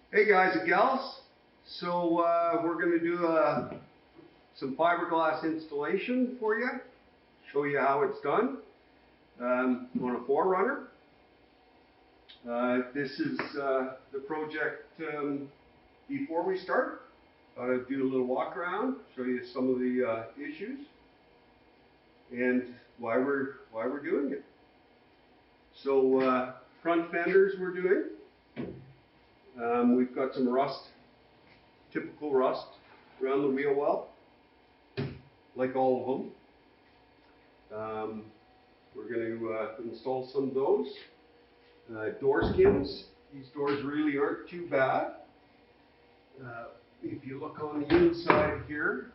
Hey guys and gals, so we're going to do some fiberglass installation for you, show you how it's done on a 4Runner. This is the project before we start. Thought I'd do a little walk around, show you some of the issues and why we're doing it. So front fenders we're doing. We've got some rust, typical rust around the wheel well, like all of them. We're going to install some of those. Door skins, these doors really aren't too bad. If you look on the inside here,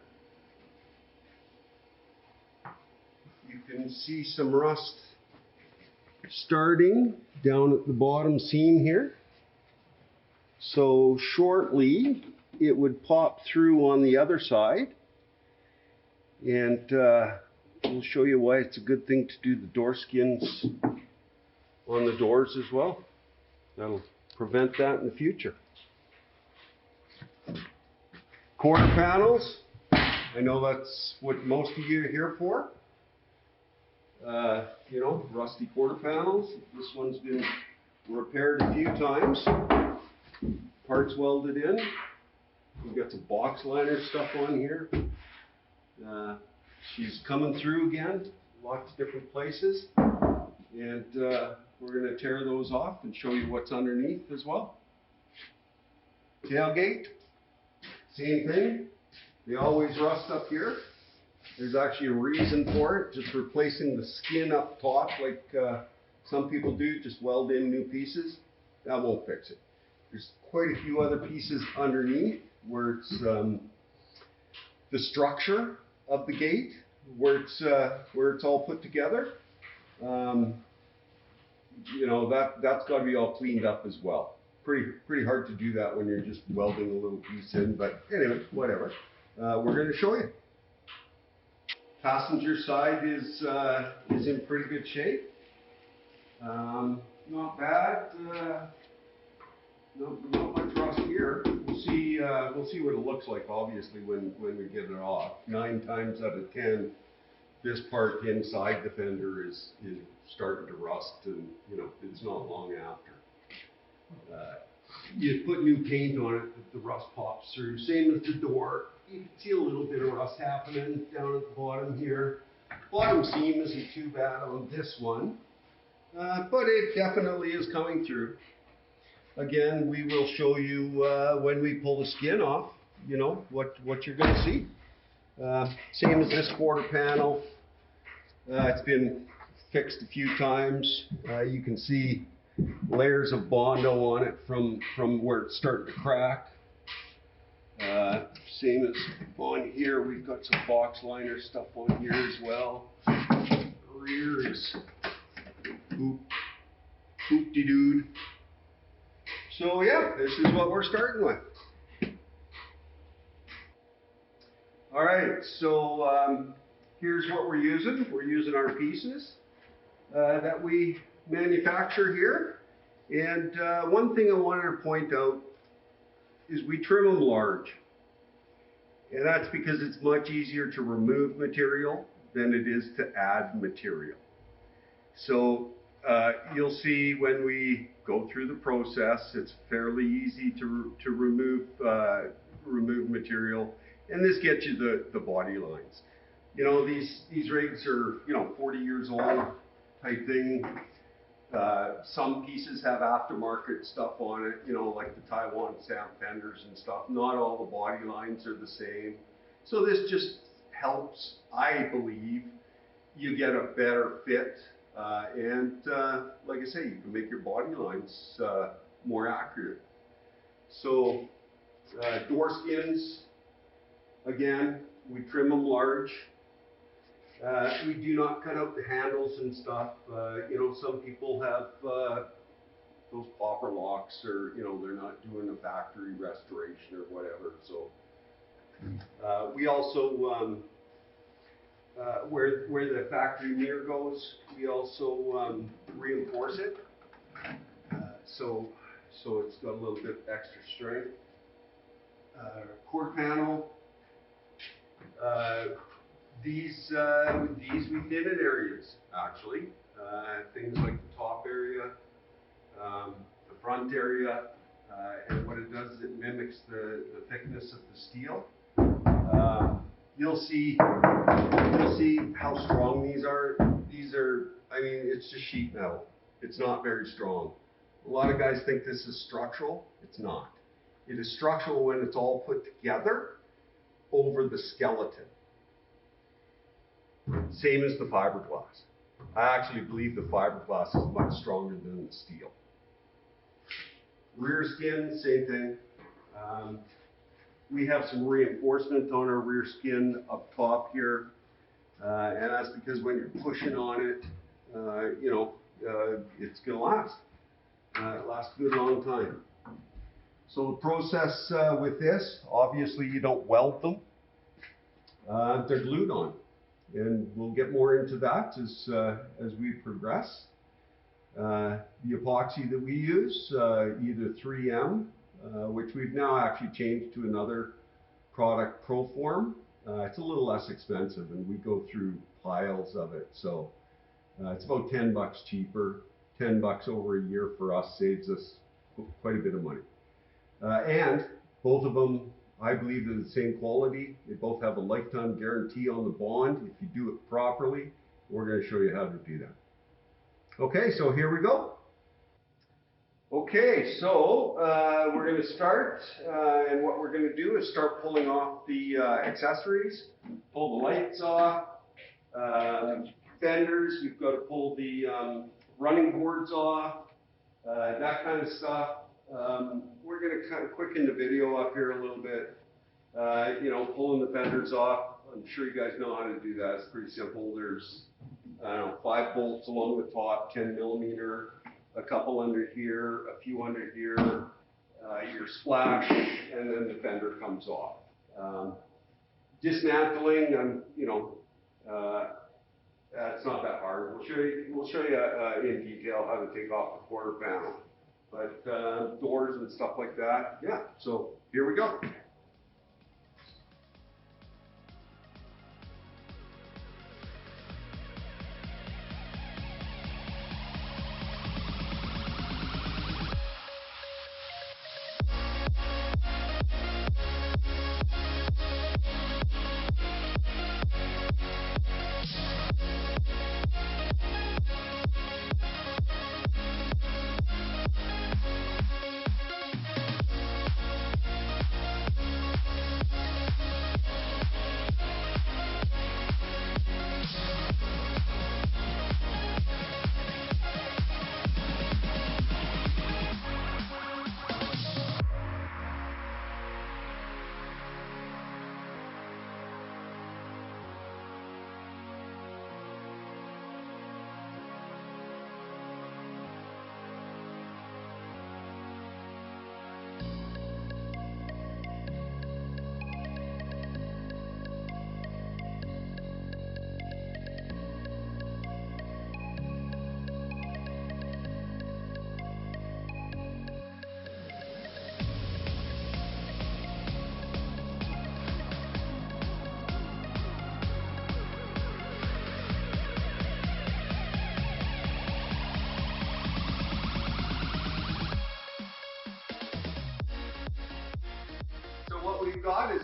you can see some rust starting down at the bottom seam here. So shortly it would pop through on the other side, and we'll show you why it's a good thing to do the door skins on the doors as well. That'll prevent that in the future. Quarter panels, I know that's what most of you are here for. You know, rusty quarter panels. This one's been repaired a few times. Parts welded in. We've got some box liner stuff on here. She's coming through again, lots of different places. And we're going to tear those off and show you what's underneath as well. Tailgate, same thing. They always rust up here. There's actually a reason for it, just replacing the skin up top like some people do, just weld in new pieces. That won't fix it. There's quite a few other pieces underneath where it's the structure of the gate, where it's all put together. You know, that's got to be all cleaned up as well. Pretty hard to do that when you're just welding a little piece in, but anyway, whatever. We're going to show you. Passenger side is in pretty good shape. Not bad. Not much rust here. We'll see what it looks like, obviously, when we get it off. 9 times out of 10, this part inside the fender is starting to rust, and you know, it's not long after. You put new paint on it, the rust pops through. Same as the door. You can see a little bit of rust happening down at the bottom here. Bottom seam isn't too bad on this one, but it definitely is coming through. Again, we will show you when we pull the skin off, you know, what you're going to see. Same as this quarter panel. It's been fixed a few times. You can see layers of Bondo on it from where it's starting to crack. Same as on here, we've got some box liner stuff on here as well. Rear is hoop-de-dood. So yeah, this is what we're starting with. All right, so here's what we're using. We're using our pieces that we manufacture here. And one thing I wanted to point out is we trim them large. And that's because it's much easier to remove material than it is to add material. So you'll see when we go through the process, it's fairly easy to remove material, and this gets you the body lines. You know, these rigs are, you know, 40 years old type thing. Some pieces have aftermarket stuff on it, you know, like the Taiwan stamp fenders and stuff. Not all the body lines are the same. So this just helps, I believe, you get a better fit. And like I say, you can make your body lines more accurate. So door skins, again, we trim them large. We do not cut out the handles and stuff. You know, some people have those popper locks, or you know, they're not doing a factory restoration or whatever. So we also where the factory mirror goes, we also reinforce it. So so it's got a little bit extra strength. Quarter panel. These we thin in areas, actually. Things like the top area, the front area, and what it does is it mimics the thickness of the steel. You'll see how strong these are. These are, I mean, it's just sheet metal. It's not very strong. A lot of guys think this is structural. It's not. It is structural when it's all put together over the skeleton. Same as the fiberglass. I actually believe the fiberglass is much stronger than the steel. Rear skin, same thing. We have some reinforcement on our rear skin up top here. And that's because when you're pushing on it, it's going to last. It lasts a good long time. So the process with this, obviously you don't weld them. They're glued on. And we'll get more into that as we progress. The epoxy that we use, either 3M, which we've now actually changed to another product, Proform. It's a little less expensive, and we go through piles of it. So it's about $10 cheaper. $10 over a year for us saves us quite a bit of money. And both of them, I believe, are the same quality. They both have a lifetime guarantee on the bond. If you do it properly, we're going to show you how to do that. Okay, so here we go. Okay, so we're going to start, and what we're going to do is start pulling off the accessories, pull the lights off, fenders. We've got to pull the running boards off, that kind of stuff. We're going to kind of quicken the video up here a little bit. Pulling the fenders off. I'm sure you guys know how to do that. It's pretty simple. There's, 5 bolts along the top, 10 millimeter, a couple under here, a few under here, your splash, and then the fender comes off. Dismantling, it's not that hard. We'll show you in detail how to take off the quarter panel. But doors and stuff like that, yeah. So here we go.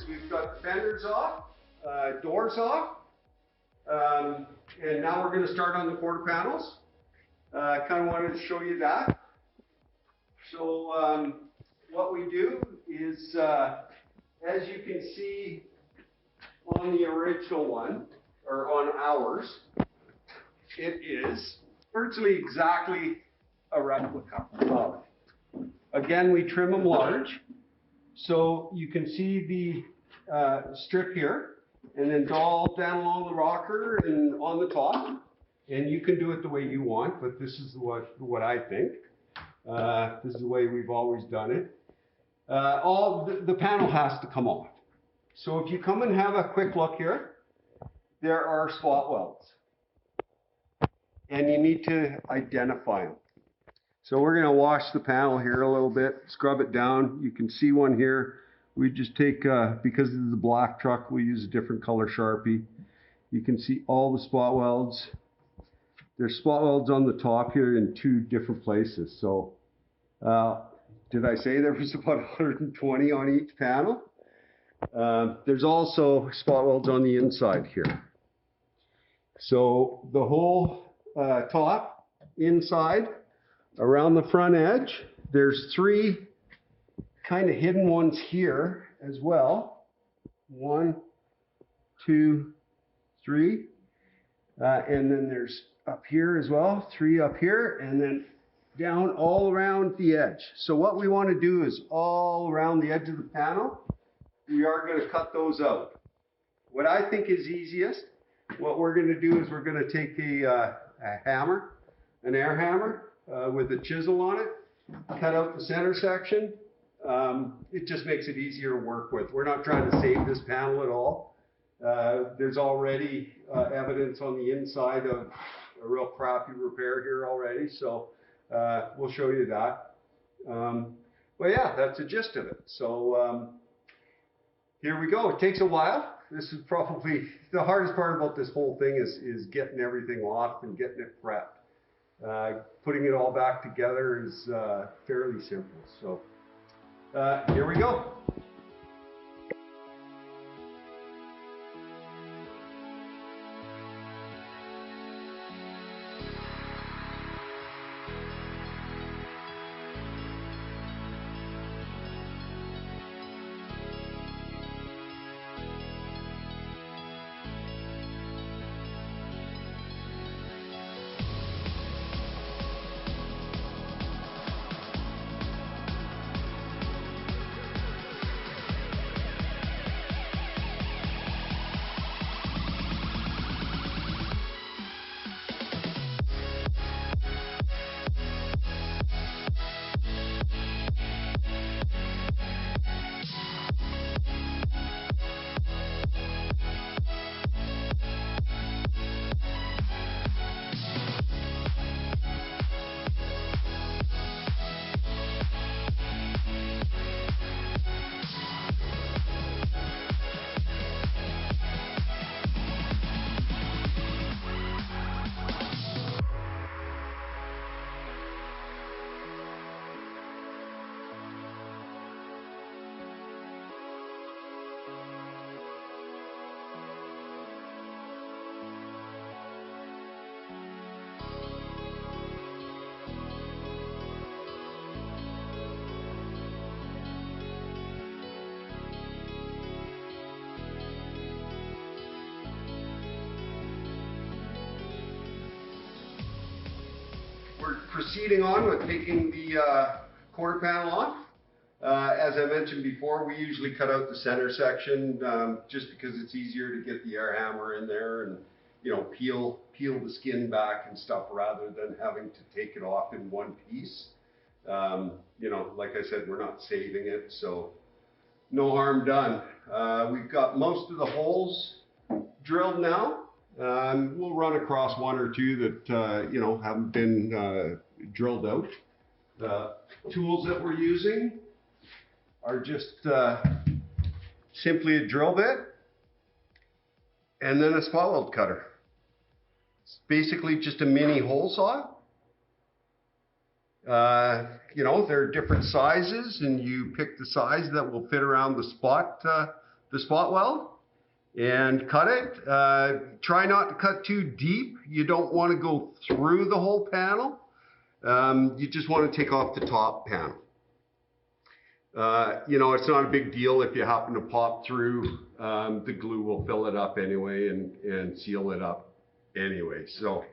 We've got the fenders off, doors off, and now we're going to start on the quarter panels. Kind of wanted to show you that. So what we do is, as you can see on the original one, or on ours, it is virtually exactly a replica of. Again, we trim them large. So you can see the strip here, and then all down along the rocker and on the top. And you can do it the way you want, but this is what I think. This is the way we've always done it. The panel has to come off. So if you come and have a quick look here, there are spot welds. And you need to identify them. So we're gonna wash the panel here a little bit, scrub it down. You can see one here. We just take, because this is a black truck, we use a different color Sharpie. You can see all the spot welds. There's spot welds on the top here in 2 different places. So, did I say there was about 120 on each panel? There's also spot welds on the inside here. So the whole top, inside, around the front edge, there's 3 kind of hidden ones here as well. 1, 2, 3. And then there's up here as well, 3 up here, and then down all around the edge. So what we want to do is all around the edge of the panel, we are going to cut those out. What I think is easiest, what we're going to do is we're going to take a hammer, an air hammer with a chisel on it, cut out the center section. It just makes it easier to work with. We're not trying to save this panel at all. There's already evidence on the inside of a real crappy repair here already, so we'll show you that. Well, yeah, that's the gist of it. So here we go. It takes a while. This is probably the hardest part about this whole thing is getting everything off and getting it prepped. Putting it all back together is fairly simple. So here we go. We're proceeding on with taking the quarter panel off. As I mentioned before, we usually cut out the center section just because it's easier to get the air hammer in there and, you know, peel the skin back and stuff rather than having to take it off in one piece. You know, like I said, we're not saving it, so no harm done. We've got most of the holes drilled now. We'll run across 1 or 2 that, you know, haven't been drilled out. The tools that we're using are just simply a drill bit and then a spot weld cutter. It's basically just a mini hole saw. You know, they're different sizes and you pick the size that will fit around the spot weld. And cut it. Try not to cut too deep. You don't want to go through the whole panel. You just want to take off the top panel. You know, it's not a big deal if you happen to pop through. The glue will fill it up anyway and seal it up anyway. So,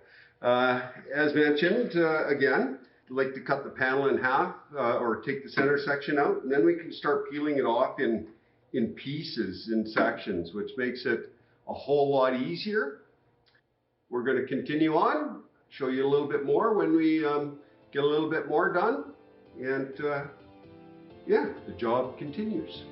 as mentioned, again, I'd like to cut the panel in half or take the center section out, and then we can start peeling it off in pieces, in sections, which makes it a whole lot easier. We're going to continue on, show you a little bit more when we get a little bit more done, and yeah, the job continues.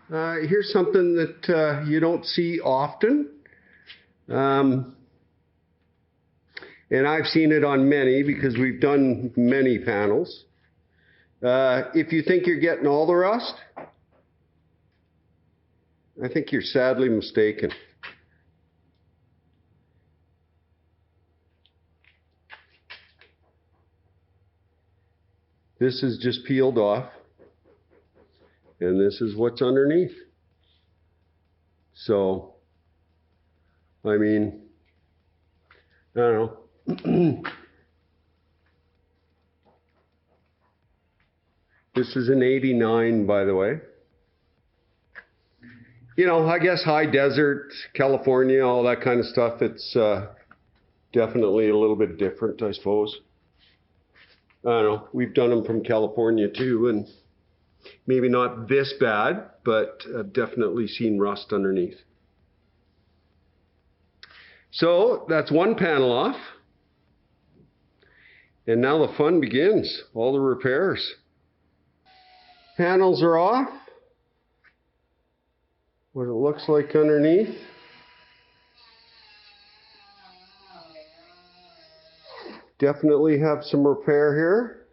Here's something that you don't see often. And I've seen it on many because we've done many panels. If you think you're getting all the rust, I think you're sadly mistaken. This is just peeled off, and this is what's underneath. So, I mean, I don't know. This is an 89, by the way. You know, I guess high desert, California, all that kind of stuff, it's definitely a little bit different, I suppose. I don't know, we've done them from California too, and maybe not this bad, but I've definitely seen rust underneath. So that's one panel off. And now the fun begins, all the repairs. Panels are off. What it looks like underneath. Definitely have some repair here.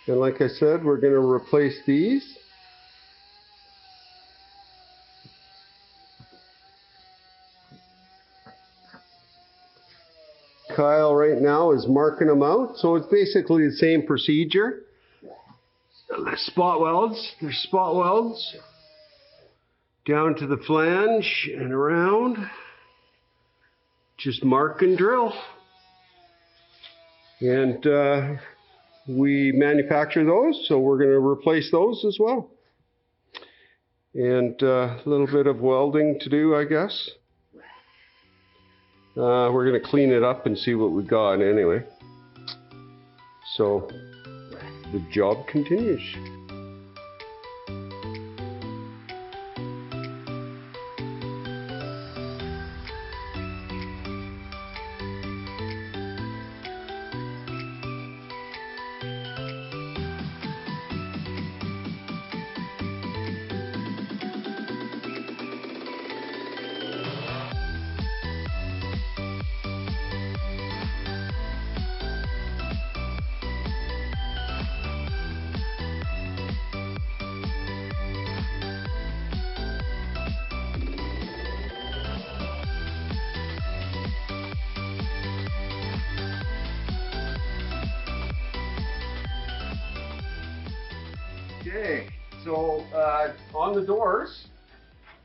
And like I said, we're going to replace these. Kyle right now is marking them out. So it's basically the same procedure. There's spot welds. There's spot welds. Down to the flange and around. Just mark and drill. And we manufacture those, so we're going to replace those as well. And a little bit of welding to do, I guess. We're going to clean it up and see what we got anyway. So the job continues. Okay, so on the doors,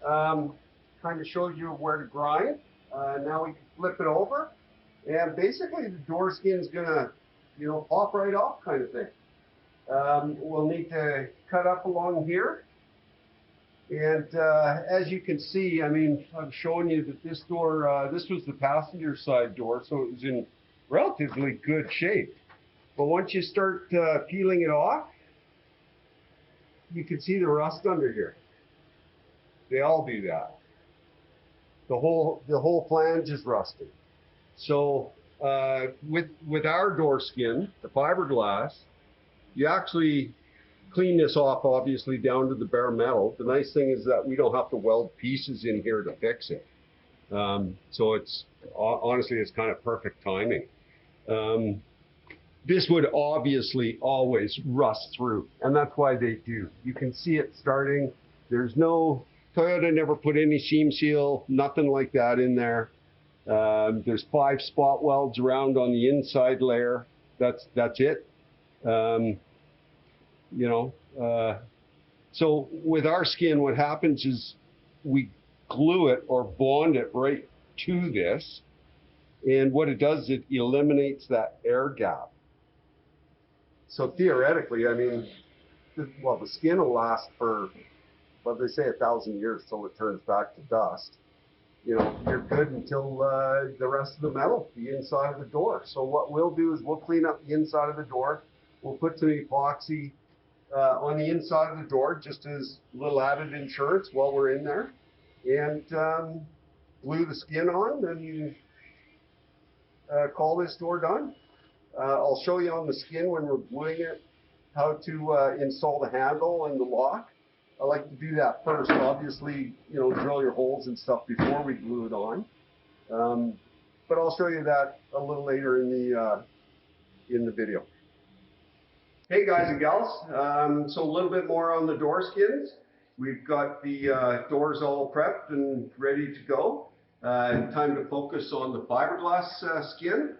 kind of shows you where to grind. Now we can flip it over, and basically the door skin's gonna, pop right off, kind of thing. We'll need to cut up along here, and as you can see, I mean, I'm showing you that this door, this was the passenger side door, so it was in relatively good shape. But once you start peeling it off, you can see the rust under here. They all do that. The whole flange is rusted. So with our door skin, the fiberglass, you actually clean this off obviously down to the bare metal. The nice thing is that we don't have to weld pieces in here to fix it. So it's honestly, it's kind of perfect timing. This would obviously always rust through, and that's why they do. You can see it starting. There's no, Toyota never put any seam seal, nothing like that in there. There's 5 spot welds around on the inside layer. That's it. So with our skin, what happens is we glue it or bond it right to this, and what it does, it eliminates that air gap. So theoretically, I mean, well, the skin will last for, well, they say 1,000 years till it turns back to dust. You're good until the rest of the metal, the inside of the door. So what we'll do is we'll clean up the inside of the door. We'll put some epoxy on the inside of the door, just as a little added insurance while we're in there, and glue the skin on, and call this door done. I'll show you on the skin when we're gluing it how to install the handle and the lock. I like to do that first. Obviously, drill your holes and stuff before we glue it on. But I'll show you that a little later in the video. Hey guys and gals, so a little bit more on the door skins. We've got the doors all prepped and ready to go. Time to focus on the fiberglass skin.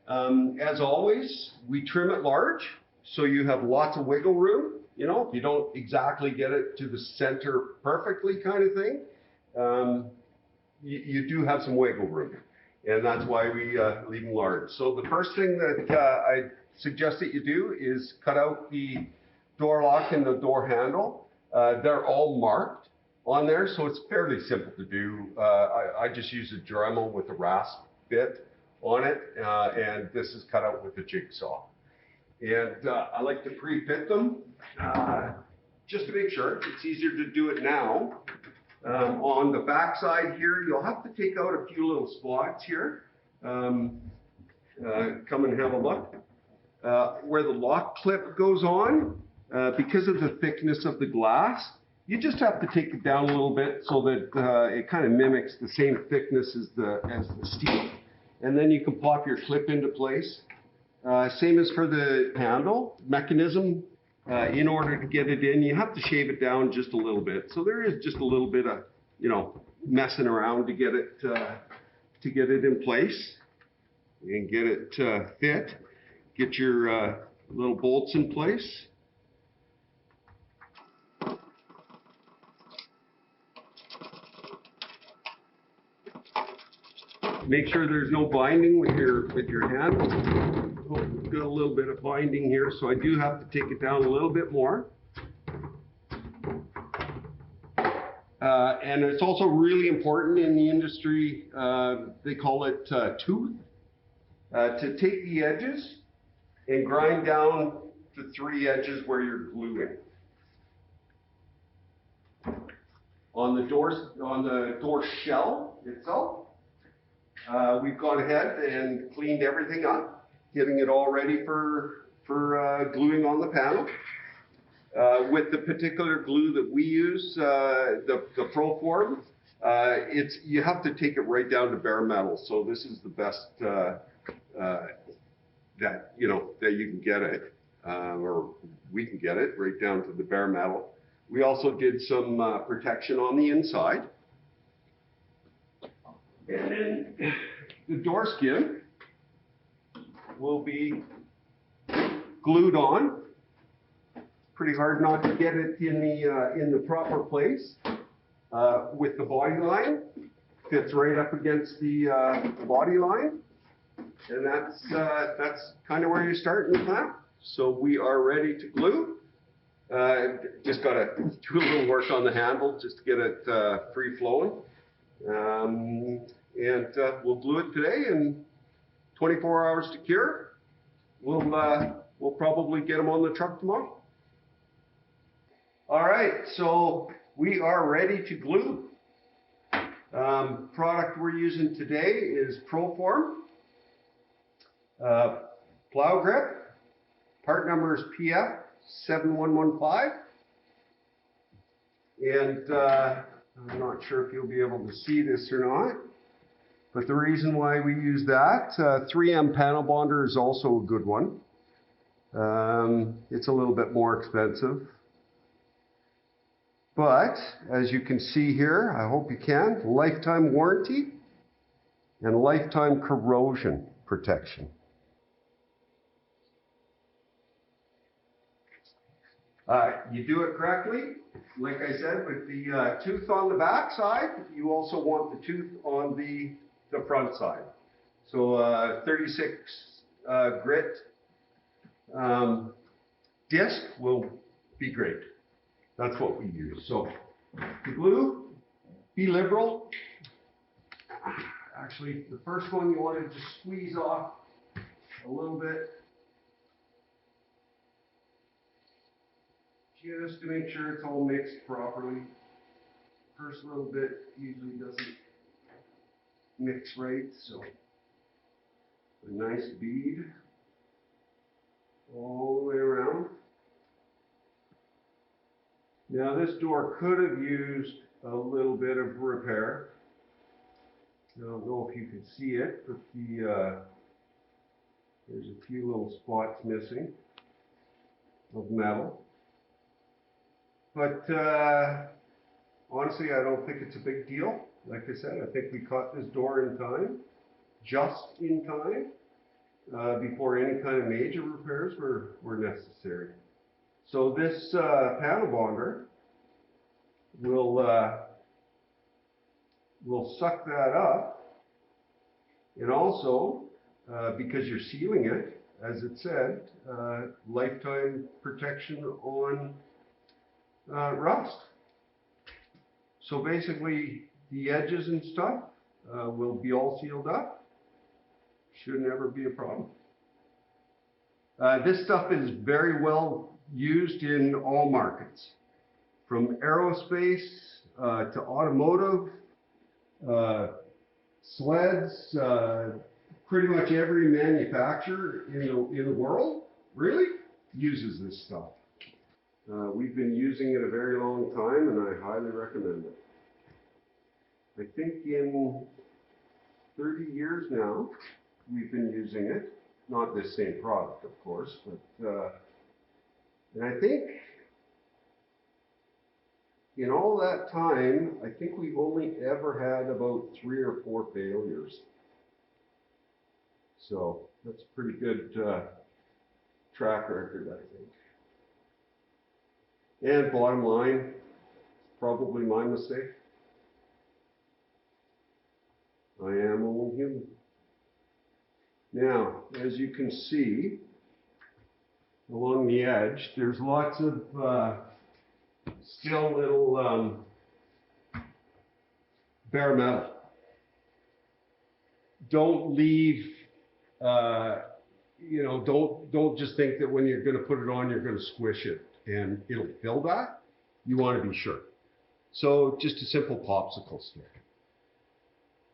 As always, we trim it large, so you have lots of wiggle room. You don't exactly get it to the center perfectly kind of thing. You do have some wiggle room, and that's why we leave them large. So the first thing that I suggest that you do is cut out the door lock and the door handle. They're all marked on there, so it's fairly simple to do. I just use a Dremel with a rasp bit on it, and this is cut out with a jigsaw. And I like to pre-fit them just to make sure. It's easier to do it now. On the back side here, you'll have to take out a few little spots here. Come and have a look. Where the lock clip goes on, because of the thickness of the glass, you just have to take it down a little bit so that it kind of mimics the same thickness as the steel. And then you can pop your clip into place. Same as for the handle mechanism. In order to get it in, you have to shave it down just a little bit. So there is just a little bit of, messing around to get it in place and get it fit. Get your little bolts in place. Make sure there's no binding with your handle. Oh, got a little bit of binding here, so I do have to take it down a little bit more. And it's also really important in the industry, they call it tooth, to take the edges and grind down the 3 edges where you're gluing. On the door shell itself, we've gone ahead and cleaned everything up, getting it all ready for gluing on the panel. With the particular glue that we use, the ProForm, you have to take it right down to bare metal. So this is the best that you can get it, or we can get it right down to the bare metal. We also did some protection on the inside. And then the door skin will be glued on. Pretty hard not to get it in the proper place. With the body line, fits right up against the body line, and that's kind of where you start in the plan. So we are ready to glue. Just got to do a little work on the handle just to get it free flowing. And we'll glue it today, and 24 hours to cure. We'll probably get them on the truck tomorrow. All right, so we are ready to glue. Product we're using today is ProForm plow grip. Part number is PF7115. And I'm not sure if you'll be able to see this or not, but the reason why we use that, 3M panel bonder is also a good one. It's a little bit more expensive. But as you can see here, I hope you can, lifetime warranty and lifetime corrosion protection. You do it correctly, like I said, with the tooth on the back side. You also want the tooth on the front side. So 36 grit disc will be great. That's what we use. So the glue, be liberal. Actually, the first one you want to just squeeze off a little bit, just to make sure it's all mixed properly. First little bit usually doesn't mix right, so a nice bead all the way around. Now this door could have used a little bit of repair. I don't know if you can see it, but there's a few little spots missing of metal. But honestly, I don't think it's a big deal. Like I said, I think we caught this door in time, just in time, before any kind of major repairs were necessary. So this panel bonder will suck that up, and also because you're sealing it, as it said, lifetime protection on rust. So basically, the edges and stuff will be all sealed up. Should never be a problem. This stuff is very well used in all markets, from aerospace to automotive, sleds, pretty much every manufacturer in the world really uses this stuff. We've been using it a very long time, and I highly recommend it. I think in 30 years now, we've been using it. Not this same product, of course, but and I think in all that time, I think we've only ever had about 3 or 4 failures. So that's a pretty good track record, I think. And bottom line, probably my mistake. I am only human. Now, as you can see, along the edge, there's lots of still little bare metal. Don't leave, don't just think that when you're going to put it on, you're going to squish it and it'll fill that. You want to be sure. So just a simple popsicle stick.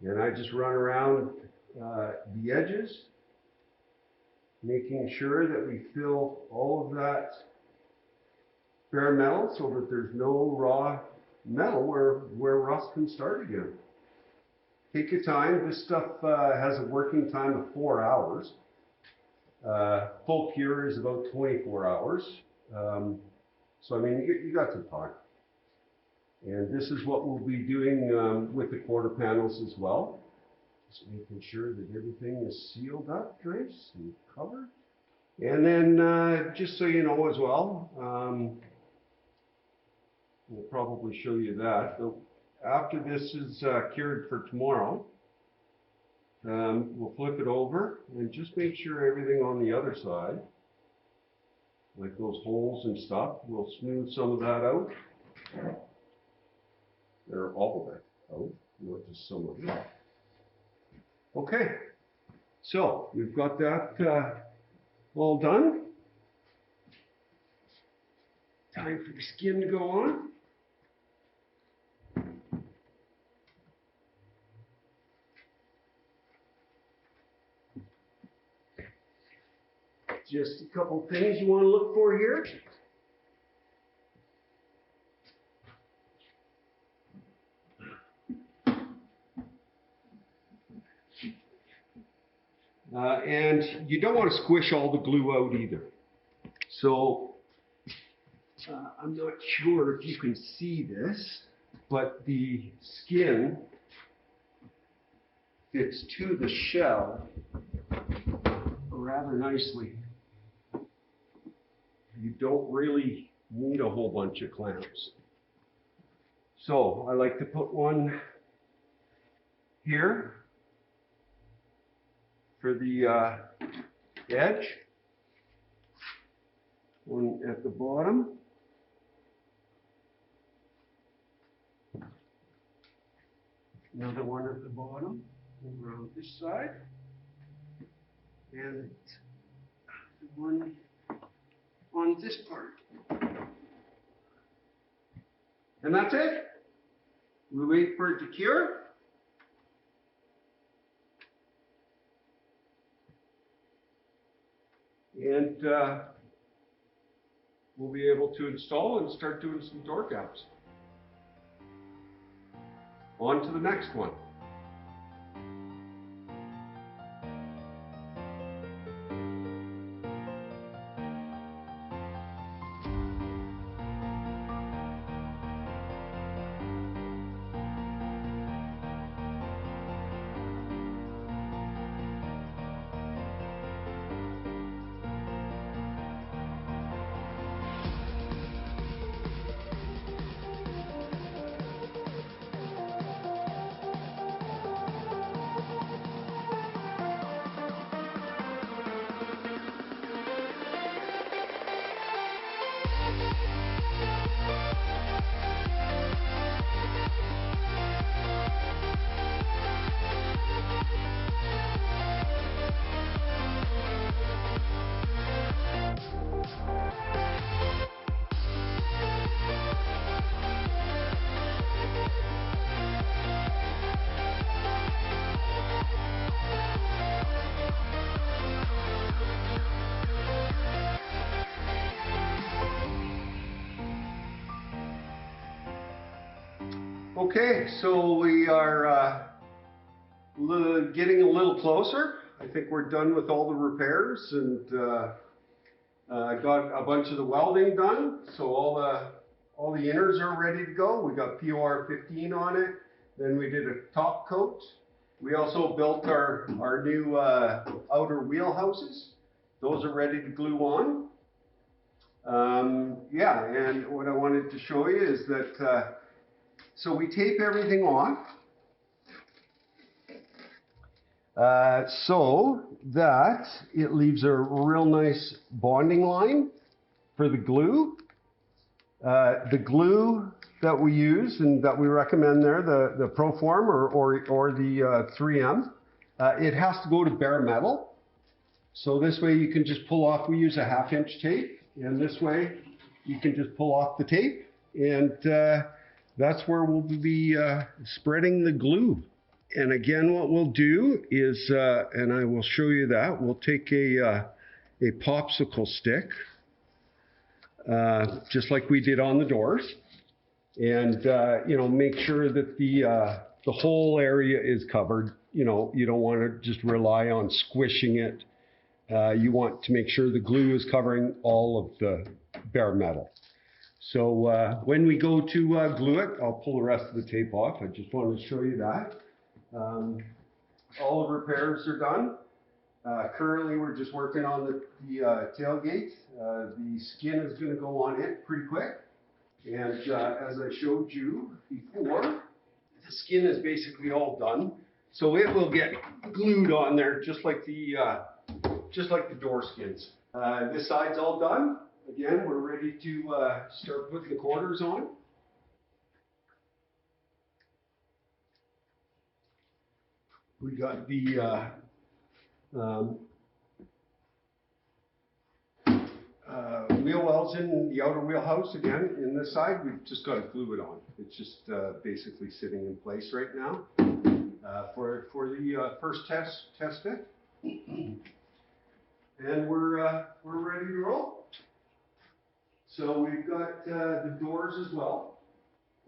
And I just run around the edges, making sure that we fill all of that bare metal so that there's no raw metal where rust can start again. Take your time. This stuff has a working time of 4 hours. Full cure is about 24 hours. So, I mean, you got some time. And this is what we'll be doing with the quarter panels as well. Just making sure that everything is sealed up, nice and covered. And then, just so you know as well, we'll probably show you that. So after this is cured for tomorrow, we'll flip it over and just make sure everything on the other side, like those holes and stuff, we'll smooth some of that out. Or all of it out, not just some of it. Okay, so we've got that all done. Time for the skin to go on. Just a couple things you want to look for here. And you don't want to squish all the glue out either. So I'm not sure if you can see this, but the skin fits to the shell rather nicely. You don't really need a whole bunch of clamps. So I like to put one here for the edge, one at the bottom, another one at the bottom over on this side, and one on this part. And that's it. We wait for it to cure. And we'll be able to install and start doing some door gaps. On to the next one. Okay, so we are getting a little closer. I think we're done with all the repairs and got a bunch of the welding done. So all the inners are ready to go. We got POR 15 on it. Then we did a top coat. We also built our new outer wheel houses. Those are ready to glue on. Yeah, and what I wanted to show you is that so we tape everything off so that it leaves a real nice bonding line for the glue. The glue that we use and that we recommend there, the Proform or the 3M, it has to go to bare metal. So this way you can just pull off, we use a 1/2 inch tape, and this way you can just pull off the tape, and that's where we'll be spreading the glue. And again, what we'll do is, and I will show you that, we'll take a popsicle stick, just like we did on the doors, and you know, make sure that the whole area is covered. You know, you don't want to just rely on squishing it. You want to make sure the glue is covering all of the bare metal. So when we go to glue it, I'll pull the rest of the tape off. I just wanted to show you that. All the repairs are done. Currently, we're just working on the tailgate. The skin is going to go on it pretty quick. And as I showed you before, the skin is basically all done. So it will get glued on there just like the door skins. This side's all done. Again, we're ready to start putting the quarters on. We got the wheel wells in the outer wheelhouse again. In this side, we've just got to glue it on. It's just basically sitting in place right now for the first test fit. And we're ready to roll. So we've got the doors as well.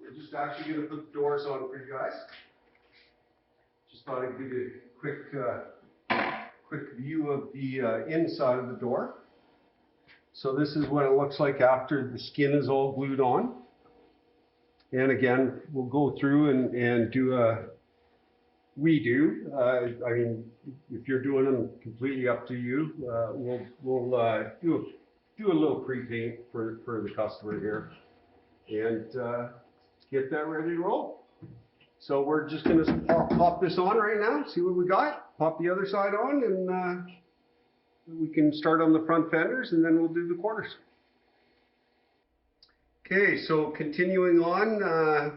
We're just actually going to put the doors on for you guys. Just thought I'd give you a quick view of the inside of the door. So this is what it looks like after the skin is all glued on. And again, we'll go through and do a redo. I mean, if you're doing them, completely up to you. We'll do a little pre-paint for the customer here and get that ready to roll. So we're just going to pop this on right now, see what we got, pop the other side on, and we can start on the front fenders, and then we'll do the quarters. Okay, so continuing on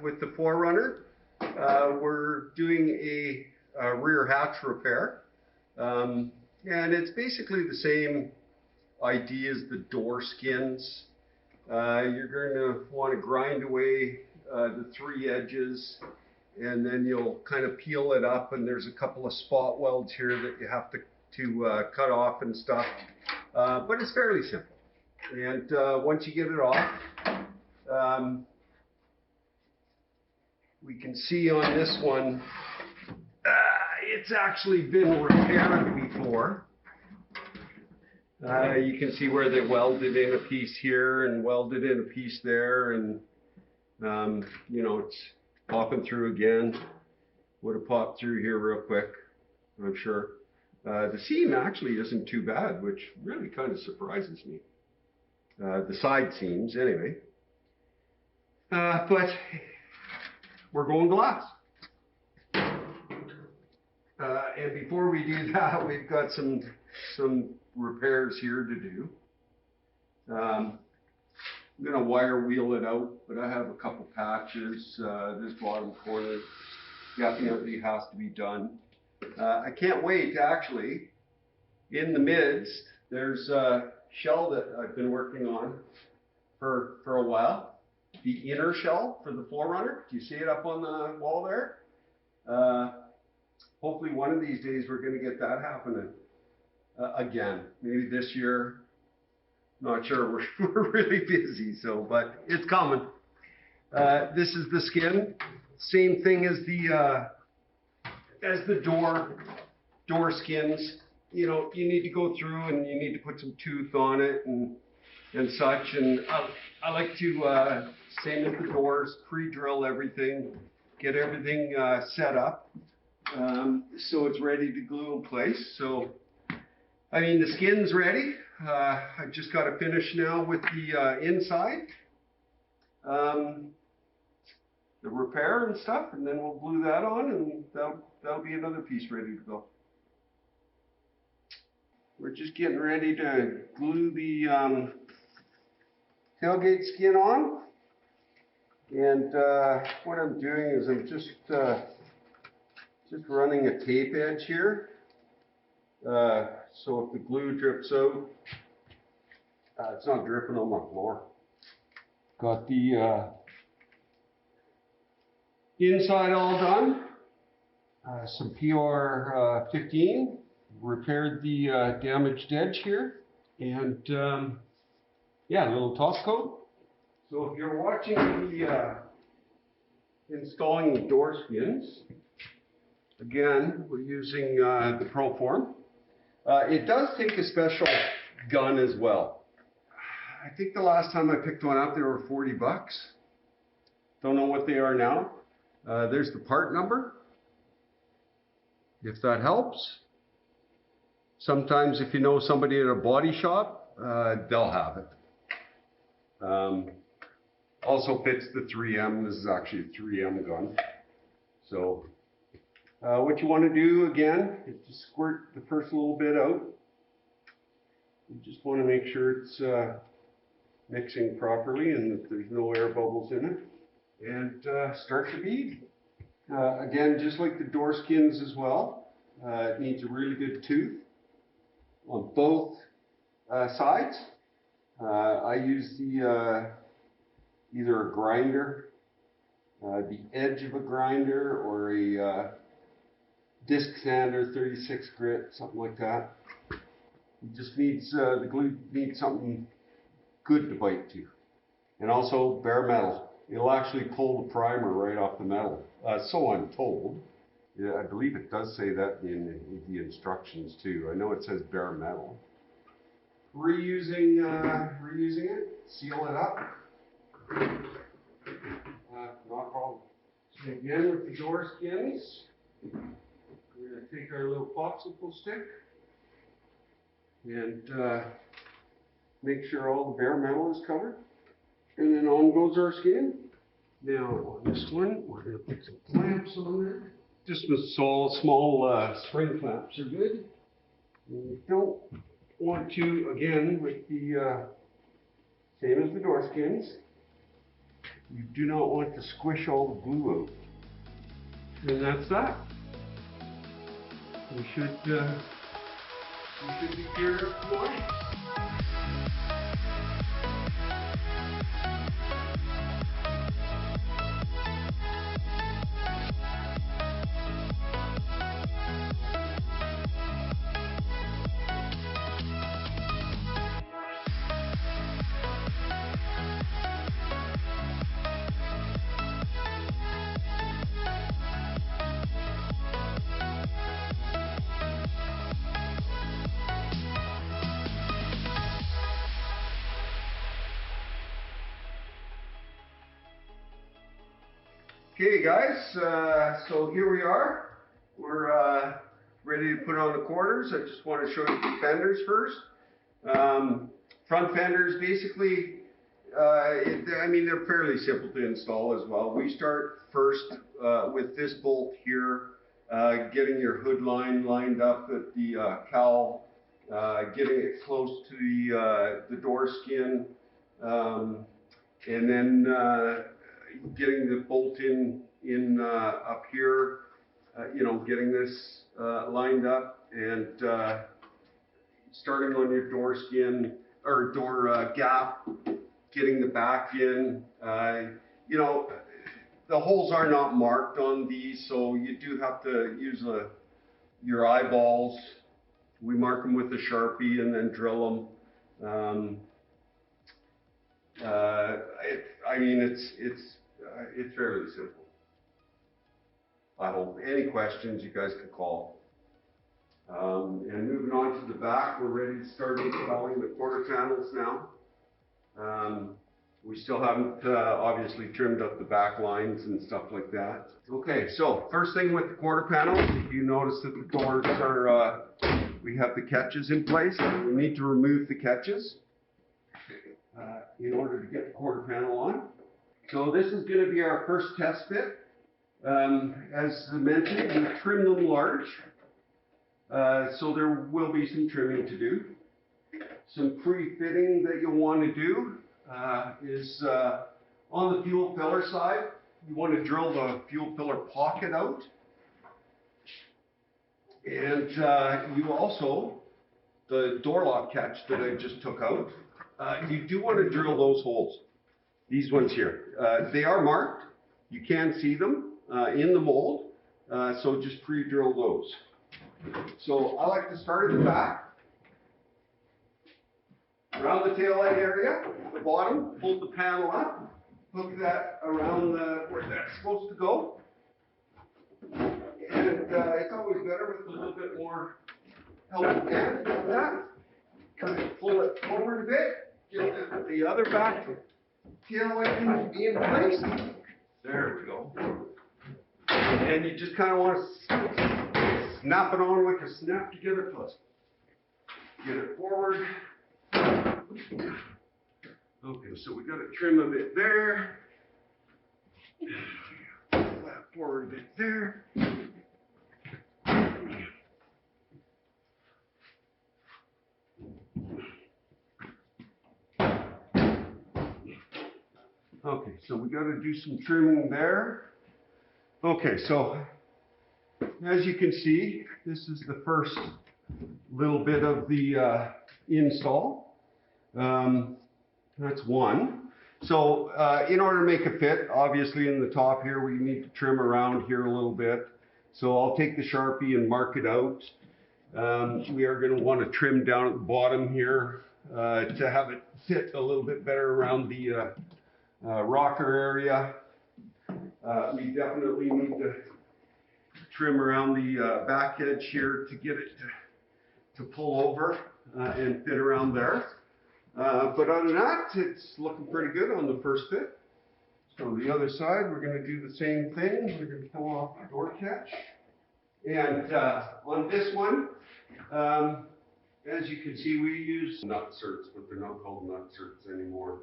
with the 4Runner, we're doing a rear hatch repair, and it's basically the same idea as the door skins. You're going to want to grind away the 3 edges, and then you'll kind of peel it up, and there's a couple of spot welds here that you have to cut off and stuff, but it's fairly simple. And once you get it off, we can see on this one, it's actually been repaired before. You can see where they welded in a piece here and welded in a piece there, and you know, it's popping through again. Would have popped through here real quick, I'm sure. The seam actually isn't too bad, which really kind of surprises me. The side seams, anyway. But we're going glass. And before we do that, we've got some repairs here to do. I'm going to wire wheel it out, but I have a couple patches. This bottom corner definitely has to be done. I can't wait, actually. In the midst, there's a shell that I've been working on for a while. The inner shell for the 4Runner. Do you see it up on the wall there? Hopefully one of these days we're going to get that happening again. Maybe this year. Not sure. We're really busy, so, but it's coming. This is the skin. Same thing as the door skins. You know, you need to go through and you need to put some tooth on it and such. And I like to, same as the doors, pre-drill everything, get everything set up so it's ready to glue in place. So, I mean, the skin's ready. I've just got to finish now with the inside, the repair and stuff, and then we'll glue that on, and that'll be another piece ready to go. We're just getting ready to glue the tailgate skin on, and what I'm doing is I'm just running a tape edge here. So if the glue drips out, it's not dripping on my floor. Got the inside all done. Some PR 15. Repaired the damaged edge here. And yeah, a little top coat. So if you're watching the installing the door skins, again, we're using the Proform. It does take a special gun as well. I think the last time I picked one up, they were 40 bucks. Don't know what they are now. There's the part number, if that helps. Sometimes if you know somebody at a body shop, they'll have it. Also fits the 3M. This is actually a 3M gun. So what you want to do again is just squirt the first little bit out. You just want to make sure it's mixing properly and that there's no air bubbles in it. And start the bead. Again, just like the door skins as well, it needs a really good tooth on both sides. I use the either a grinder, the edge of a grinder, or a disc sander, 36 grit, something like that. It just needs, the glue needs something good to bite to. And also bare metal. It'll actually pull the primer right off the metal. So I'm told. Yeah, I believe it does say that in the instructions too. I know it says bare metal. Reusing it, seal it up. Not a problem. So again, with the door skins, we're going to take our little popsicle stick and make sure all the bare metal is covered. And then on goes our skin. Now on this one, we're going to put some clamps on there. Just with small spring clamps are good. And you don't want to, again, with the same as the door skins, you do not want to squish all the glue out. And that's that. We should be geared up for life. Okay guys, so here we are. We're ready to put on the quarters. I just want to show you the fenders first. Front fenders, basically, I mean, they're fairly simple to install as well. We start first with this bolt here, getting your hood line lined up at the cowl, getting it close to the door skin, and then getting the bolt in up here, you know, getting this lined up, and starting on your door skin or door gap, getting the back in. You know, the holes are not marked on these, so you do have to use your eyeballs. We mark them with a Sharpie and then drill them. I mean, it's fairly simple. I hope. Any questions, you guys can call. And moving on to the back, we're ready to start installing the quarter panels now. We still haven't obviously trimmed up the back lines and stuff like that. Okay, so first thing with the quarter panels, you notice that the doors are, we have the catches in place. We need to remove the catches in order to get the quarter panel on. So this is going to be our first test fit. As mentioned, we trim them large, so there will be some trimming to do. Some pre-fitting that you'll want to do is on the fuel filler side, you want to drill the fuel filler pocket out. And you also, the door lock catch that I just took out, you do want to drill those holes. These ones here. They are marked. You can see them in the mold, so just pre-drill those. So I like to start at the back. Around the tail light area, the bottom, pull the panel up, hook that around where that's supposed to go. And it's always better with a little bit more helping hand than that. Kind of pull it forward a bit, get the other back tail light in place. There we go. And you just kind of want to snap it on like a snap together plus. Get it forward. Okay, so we got to trim a bit there. Pull that forward a bit there. Okay, so we got to do some trimming there. Okay, so as you can see, this is the first little bit of the install. That's one. So in order to make a fit, obviously in the top here, we need to trim around here a little bit. So I'll take the Sharpie and mark it out. We are going to want to trim down at the bottom here to have it fit a little bit better around the rocker area. We definitely need to trim around the back edge here to get it to pull over and fit around there. But other than that, it's looking pretty good on the first fit. So the other side, we're going to do the same thing. We're going to pull off the door catch. And on this one, as you can see, we use nut certs, but they're not called nut certs anymore.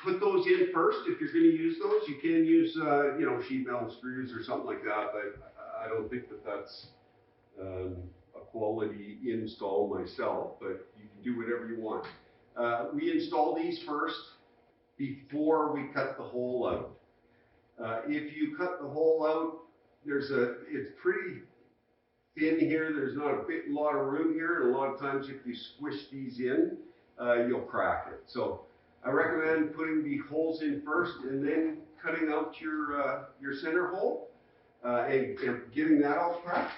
Put those in first. If you're going to use those, you can use, you know, sheet metal screws or something like that, but I don't think that that's a quality install myself, but you can do whatever you want. We install these first before we cut the hole out. If you cut the hole out, it's pretty thin here. There's not a lot of room here, and a lot of times if you squish these in, you'll crack it. So I recommend putting the holes in first and then cutting out your center hole and getting that all cracked.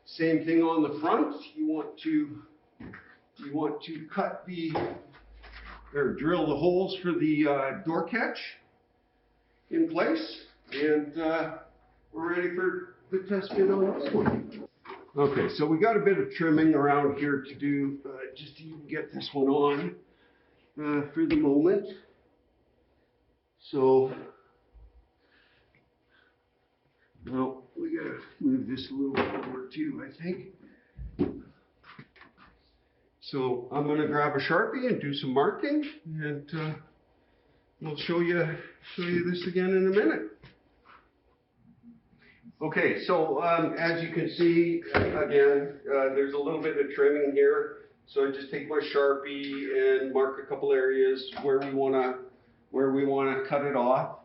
Same thing on the front. You want to cut or drill the holes for the door catch in place, and we're ready for the test fit on this one. Okay, so we got a bit of trimming around here to do just to even get this one on for the moment. So Well, we gotta move this a little forward too, I think. So I'm gonna grab a Sharpie and do some marking, and we'll show you this again in a minute. Okay, so as you can see, again, there's a little bit of trimming here. So I just take my Sharpie and mark a couple areas where we wanna cut it off.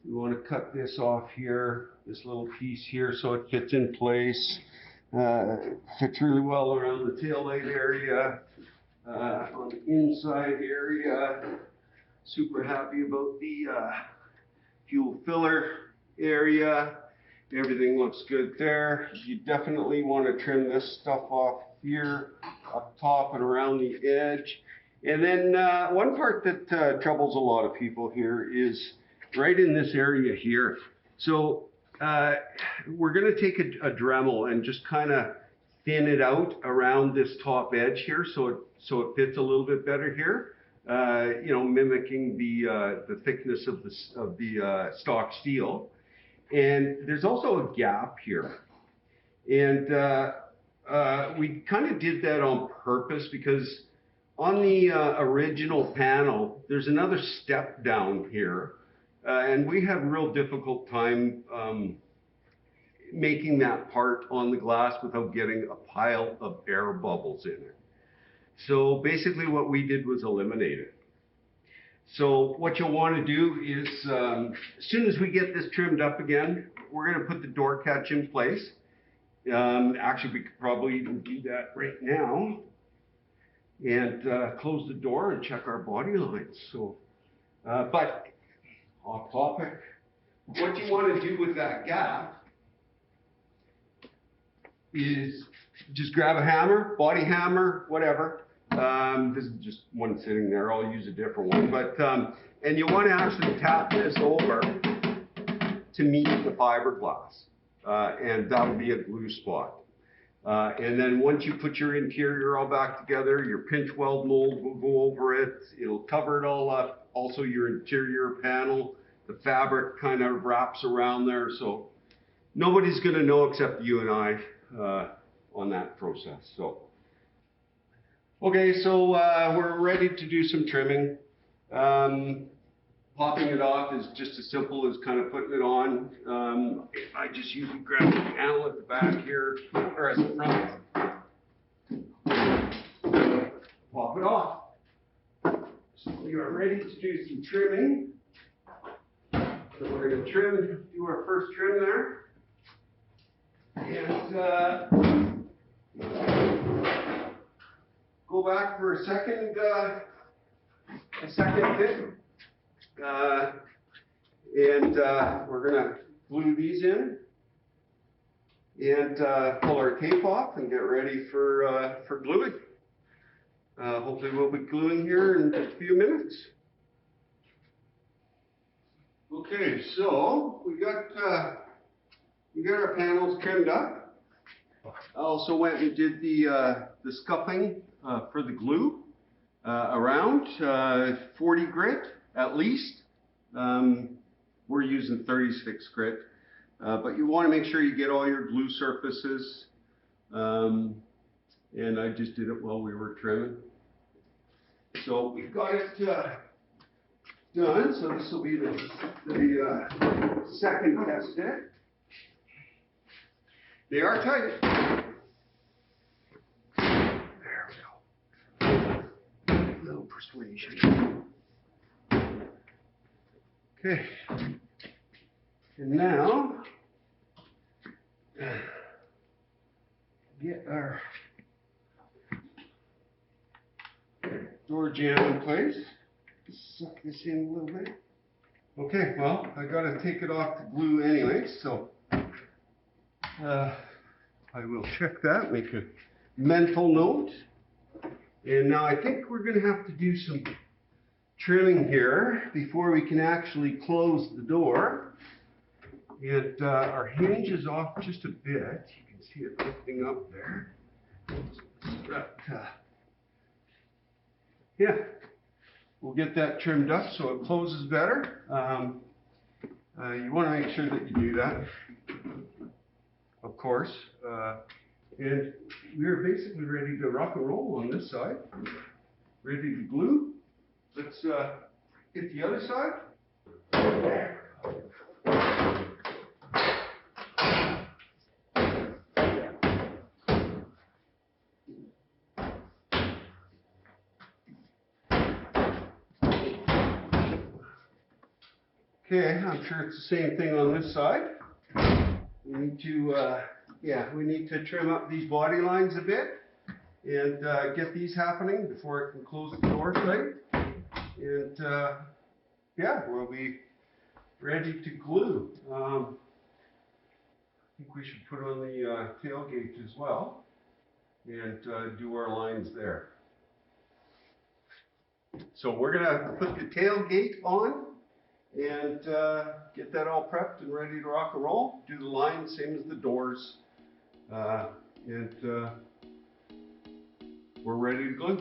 We wanna cut this off here, this little piece here, so it fits in place. Fits really well around the tail light area, on the inside area. Super happy about the fuel filler area. Everything looks good there. You definitely want to trim this stuff off here, up top and around the edge. And then one part that troubles a lot of people here is right in this area here. So we're going to take a Dremel and just kind of thin it out around this top edge here, so it fits a little bit better here. You know, mimicking the thickness of the stock steel. And there's also a gap here. And we kind of did that on purpose because on the original panel, there's another step down here. And we had a real difficult time making that part on the glass without getting a pile of air bubbles in it. So basically what we did was eliminate it. So what you'll want to do is, as soon as we get this trimmed up again, we're going to put the door catch in place. Actually, we could probably even do that right now. And close the door and check our body lines. So, but off topic, what you want to do with that gap is just grab a hammer, body hammer, whatever. This is just one sitting there. I'll use a different one. But and you want to actually tap this over to meet the fiberglass, and that'll be a glue spot. And then once you put your interior all back together, your pinch weld mold will go over it. It'll cover it all up. Also, your interior panel, the fabric kind of wraps around there, so nobody's going to know except you and I on that process. So. Okay, so we're ready to do some trimming. Popping it off is just as simple as kind of putting it on. I just usually grab the panel at the back here, or at the front. Pop it off. So we are ready to do some trimming. So we're going to do our first trim there. And go back for a second fit. And we're going to glue these in and pull our tape off and get ready for gluing. Hopefully we'll be gluing here in just a few minutes. Okay, so we got our panels trimmed up. I also went and did the scuffing for the glue around 40 grit at least. We're using 36 grit, but you want to make sure you get all your glue surfaces. And I just did it while we were trimming. So we've got it done. So this will be the second test fit. They are tight. There we go. A little persuasion. Okay. And now, get our door jamb in place. Suck this in a little bit. Okay, well, I got to take it off the glue anyway, so I will check that, make a mental note. And now I think we're going to have to do some trimming here before we can actually close the door. And our hinge is off just a bit. You can see it lifting up there. But, yeah, we'll get that trimmed up so it closes better. You want to make sure that you do that. of course. And we're basically ready to rock and roll on this side. Ready to glue. Let's hit the other side. Okay, I'm sure it's the same thing on this side. We need to, we need to trim up these body lines a bit and get these happening before I can close the door tight. And we'll be ready to glue. I think we should put on the tailgate as well and do our lines there. So we're gonna put the tailgate on and get that all prepped and ready to rock and roll. Do the lines, same as the doors, and we're ready to glue.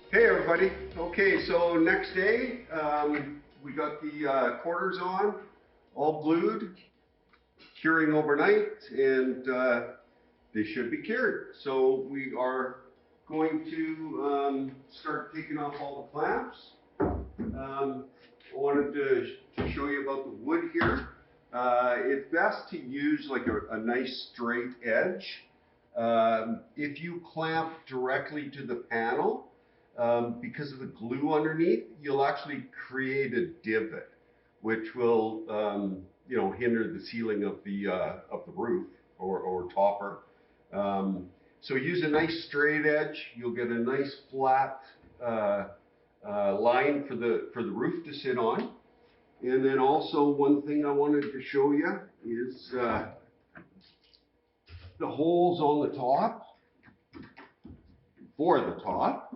Hey everybody. Okay, so next day, we got the quarters on, all glued, curing overnight, and they should be cured. So we are going to start taking off all the clamps. I wanted to show you about the wood here. It's best to use like a nice straight edge. If you clamp directly to the panel, because of the glue underneath, you'll actually create a divot, which will, hinder the sealing of the roof or topper. So use a nice straight edge. You'll get a nice flat line for the roof to sit on. And then also one thing I wanted to show you is the holes on the top. For the top.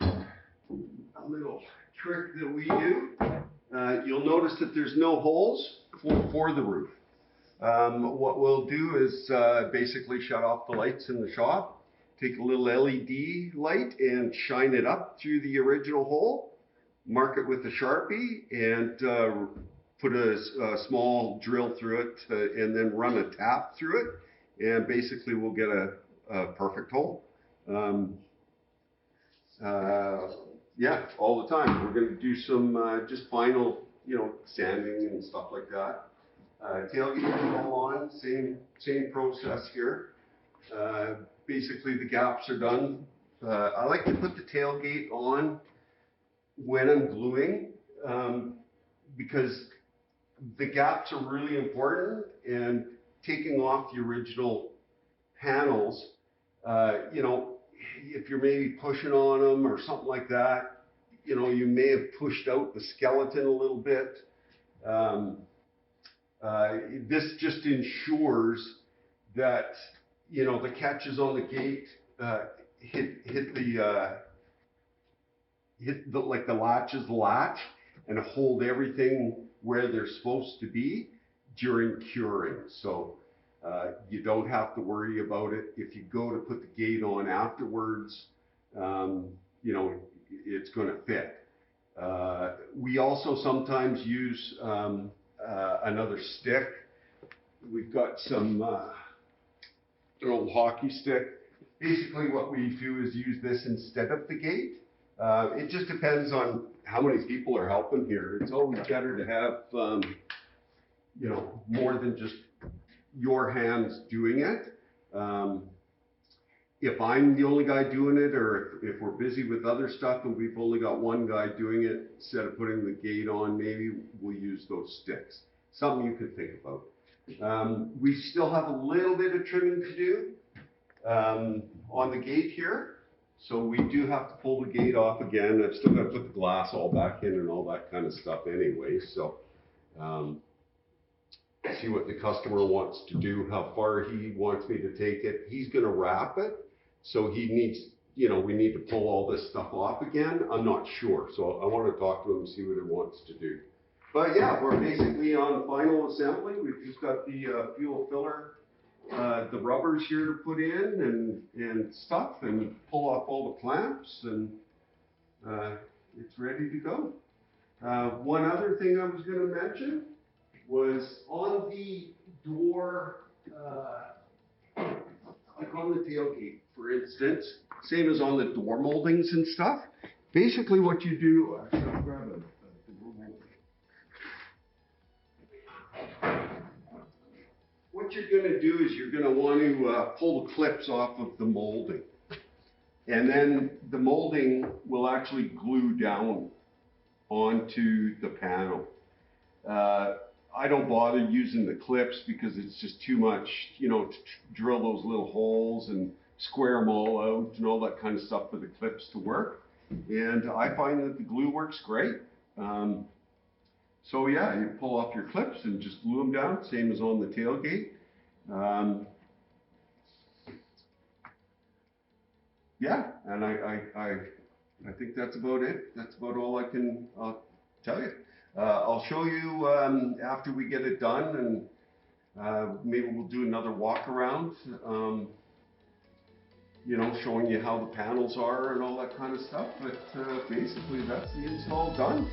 A little trick that we do. You'll notice that there's no holes for the roof. What we'll do is basically shut off the lights in the shop, take a little LED light and shine it up through the original hole, mark it with a Sharpie, and put a small drill through it, and then run a tap through it, and basically we'll get a perfect hole. All the time. We're going to do some just final, sanding and stuff like that. Tailgate all on, same process here. Basically the gaps are done. I like to put the tailgate on when I'm gluing, because the gaps are really important, and taking off the original panels, if you're maybe pushing on them or something like that, you may have pushed out the skeleton a little bit. This just ensures that, you know, the catches on the gate hit the like the latch and hold everything where they're supposed to be during curing. So you don't have to worry about it. If you go to put the gate on afterwards, you know, it's going to fit. We also sometimes use another stick. We've got some an old hockey stick. Basically what we do is use this instead of the gate. It just depends on how many people are helping here. It's always better to have, you know, more than just your hands doing it. If I'm the only guy doing it, or if we're busy with other stuff and we've only got one guy doing it, instead of putting the gate on, maybe we'll use those sticks. Something you could think about. We still have a little bit of trimming to do on the gate here. So we do have to pull the gate off again. I've still got to put the glass all back in and all that kind of stuff anyway. So see what the customer wants to do, how far he wants me to take it. He's going to wrap it. So he needs, you know, we need to pull all this stuff off again. I'm not sure. So I want to talk to him and see what he wants to do. But yeah, we're basically on final assembly. We've just got the fuel filler, the rubbers here to put in and stuff, and pull off all the clamps, and it's ready to go. One other thing I was going to mention was on the door, like on the tailgate, for instance, same as on the door moldings and stuff. Basically what you do, actually I'll grab a door molding. What you're going to do is you're going to want to pull the clips off of the molding. And then the molding will actually glue down onto the panel. I don't bother using the clips because it's just too much, you know, to drill those little holes and square them all out and all that kind of stuff for the clips to work. And I find that the glue works great. So yeah, you pull off your clips and just glue them down, same as on the tailgate. Yeah, and I think that's about it. That's about all I can tell you. I'll show you after we get it done, and maybe we'll do another walk around, you know, showing you how the panels are and all that kind of stuff. But basically, that's the install done.